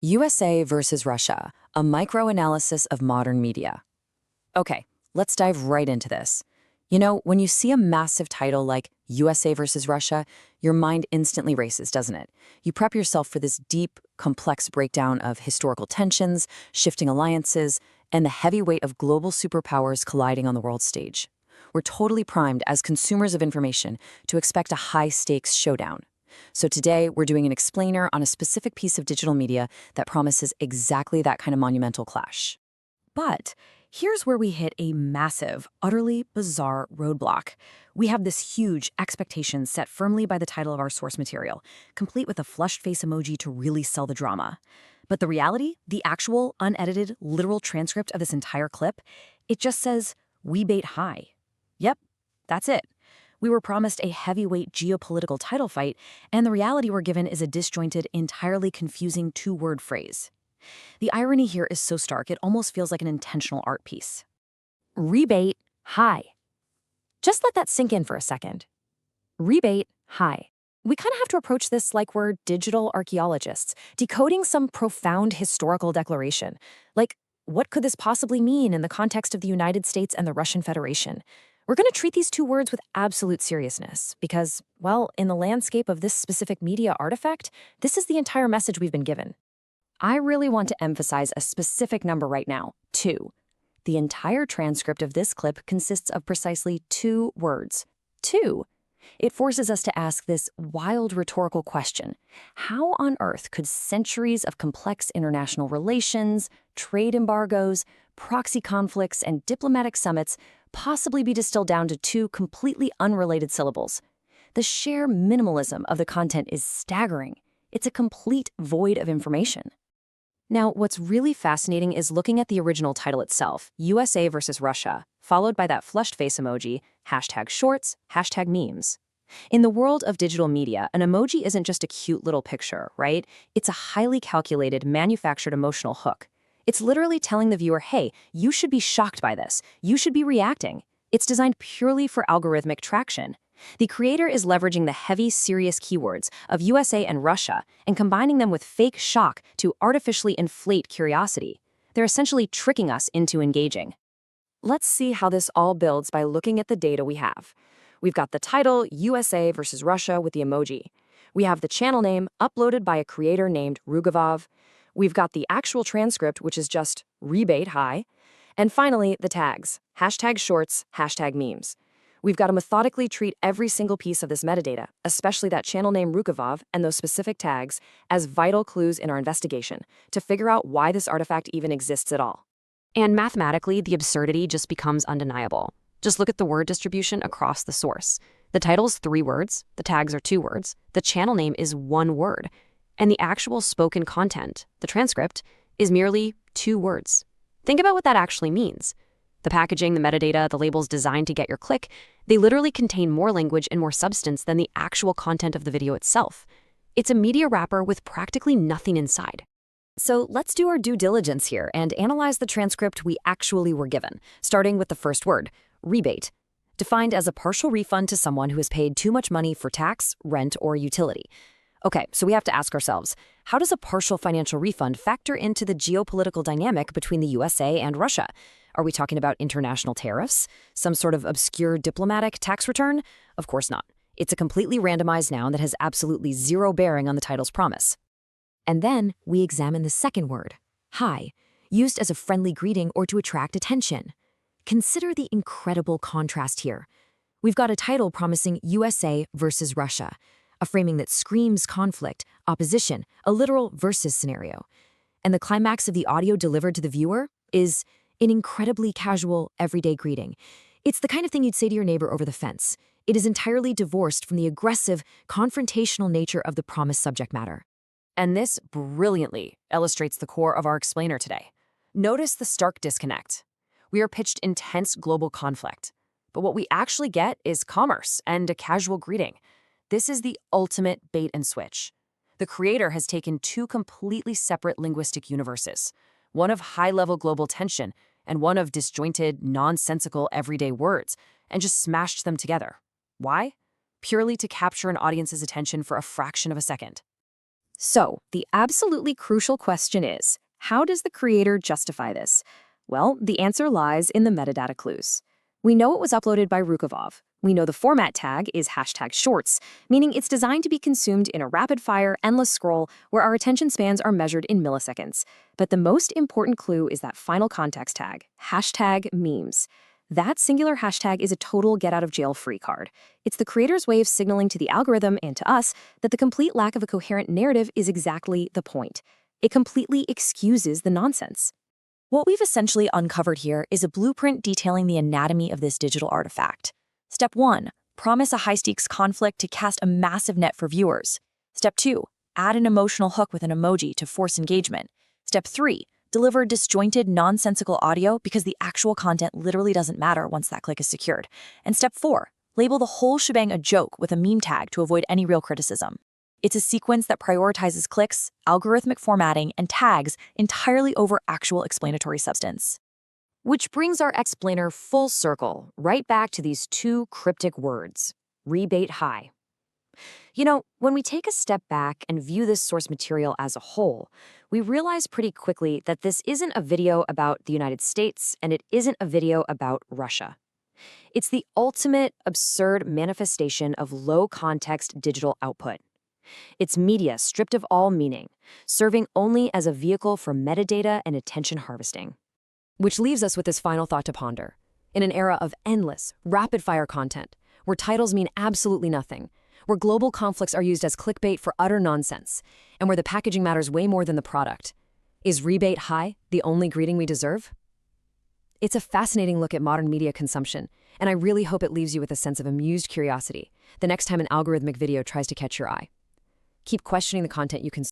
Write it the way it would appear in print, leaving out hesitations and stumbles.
USA versus Russia, a microanalysis of modern media. Okay, let's dive right into this. When you see a massive title like USA versus Russia, your mind instantly races, doesn't it? You prep yourself for this deep, complex breakdown of historical tensions, shifting alliances, and the heavy weight of global superpowers colliding on the world stage. We're totally primed as consumers of information to expect a high-stakes showdown. So today, we're doing an explainer on a specific piece of digital media that promises exactly that kind of monumental clash. But here's where we hit a massive, utterly bizarre roadblock. We have this huge expectation set firmly by the title of our source material, complete with a flushed face emoji to really sell the drama. But the reality, the actual, unedited, literal transcript of this entire clip, it just says, "We bait high." Yep, that's it. We were promised a heavyweight geopolitical title fight, and the reality we're given is a disjointed, entirely confusing two-word phrase. The irony here is so stark, it almost feels like an intentional art piece. Rebate high. Just let that sink in for a second. Rebate high. We kind of have to approach this like we're digital archaeologists, decoding some profound historical declaration. Like, what could this possibly mean in the context of the United States and the Russian Federation? We're going to treat these two words with absolute seriousness because, well, in the landscape of this specific media artifact, this is the entire message we've been given. I really want to emphasize a specific number right now, 2. The entire transcript of this clip consists of precisely 2 words. 2. It forces us to ask this wild rhetorical question. How on earth could centuries of complex international relations, trade embargoes, proxy conflicts, and diplomatic summits possibly be distilled down to 2 completely unrelated syllables? The sheer minimalism of the content is staggering. It's a complete void of information. Now, what's really fascinating is looking at the original title itself, USA versus Russia, followed by that flushed face emoji, #shorts, #memes. In the world of digital media, an emoji isn't just a cute little picture, right? It's a highly calculated, manufactured emotional hook. It's literally telling the viewer, hey, you should be shocked by this. You should be reacting. It's designed purely for algorithmic traction. The creator is leveraging the heavy, serious keywords of USA and Russia and combining them with fake shock to artificially inflate curiosity. They're essentially tricking us into engaging. Let's see how this all builds by looking at the data we have. We've got the title, USA versus Russia with the emoji. We have the channel name uploaded by a creator named Rugavov. We've got the actual transcript, which is just rebate high. And finally, the tags, #shorts, #memes. We've got to methodically treat every single piece of this metadata, especially that channel name Rukavov and those specific tags, as vital clues in our investigation to figure out why this artifact even exists at all. And mathematically, the absurdity just becomes undeniable. Just look at the word distribution across the source. The title's 3 words, the tags are 2 words, the channel name is 1 word, and the actual spoken content, the transcript, is merely 2 words. Think about what that actually means. The packaging, the metadata, the labels designed to get your click, they literally contain more language and more substance than the actual content of the video itself. It's a media wrapper with practically nothing inside. So let's do our due diligence here and analyze the transcript we actually were given, starting with the first word, rebate, defined as a partial refund to someone who has paid too much money for tax, rent, or utility. Okay, so we have to ask ourselves, how does a partial financial refund factor into the geopolitical dynamic between the USA and Russia? Are we talking about international tariffs? Some sort of obscure diplomatic tax return? Of course not. It's a completely randomized noun that has absolutely zero bearing on the title's promise. And then we examine the second word, hi, used as a friendly greeting or to attract attention. Consider the incredible contrast here. We've got a title promising USA versus Russia, a framing that screams conflict, opposition, a literal versus scenario. And the climax of the audio delivered to the viewer is an incredibly casual, everyday greeting. It's the kind of thing you'd say to your neighbor over the fence. It is entirely divorced from the aggressive, confrontational nature of the promised subject matter. And this brilliantly illustrates the core of our explainer today. Notice the stark disconnect. We are pitched intense global conflict, but what we actually get is commerce and a casual greeting. This is the ultimate bait and switch. The creator has taken 2 completely separate linguistic universes, one of high-level global tension and one of disjointed, nonsensical everyday words, and just smashed them together. Why? Purely to capture an audience's attention for a fraction of a second. So, the absolutely crucial question is, how does the creator justify this? Well, the answer lies in the metadata clues. We know it was uploaded by Rukavov. We know the format tag is hashtag shorts, meaning it's designed to be consumed in a rapid-fire, endless scroll where our attention spans are measured in milliseconds. But the most important clue is that final context tag, hashtag memes. That singular hashtag is a total get-out-of-jail-free card. It's the creator's way of signaling to the algorithm and to us that the complete lack of a coherent narrative is exactly the point. It completely excuses the nonsense. What we've essentially uncovered here is a blueprint detailing the anatomy of this digital artifact. Step 1. Promise a high-stakes conflict to cast a massive net for viewers. Step 2. Add an emotional hook with an emoji to force engagement. Step 3. Deliver disjointed, nonsensical audio because the actual content literally doesn't matter once that click is secured. And Step 4. Label the whole shebang a joke with a meme tag to avoid any real criticism. It's a sequence that prioritizes clicks, algorithmic formatting, and tags entirely over actual explanatory substance. Which brings our explainer full circle, right back to these two cryptic words, rebate high. You know, when we take a step back and view this source material as a whole, we realize pretty quickly that this isn't a video about the United States and it isn't a video about Russia. It's the ultimate absurd manifestation of low-context digital output. It's media stripped of all meaning, serving only as a vehicle for metadata and attention harvesting. Which leaves us with this final thought to ponder. In an era of endless, rapid-fire content, where titles mean absolutely nothing, where global conflicts are used as clickbait for utter nonsense, and where the packaging matters way more than the product, is rebate high the only greeting we deserve? It's a fascinating look at modern media consumption, and I really hope it leaves you with a sense of amused curiosity the next time an algorithmic video tries to catch your eye. Keep questioning the content you consume.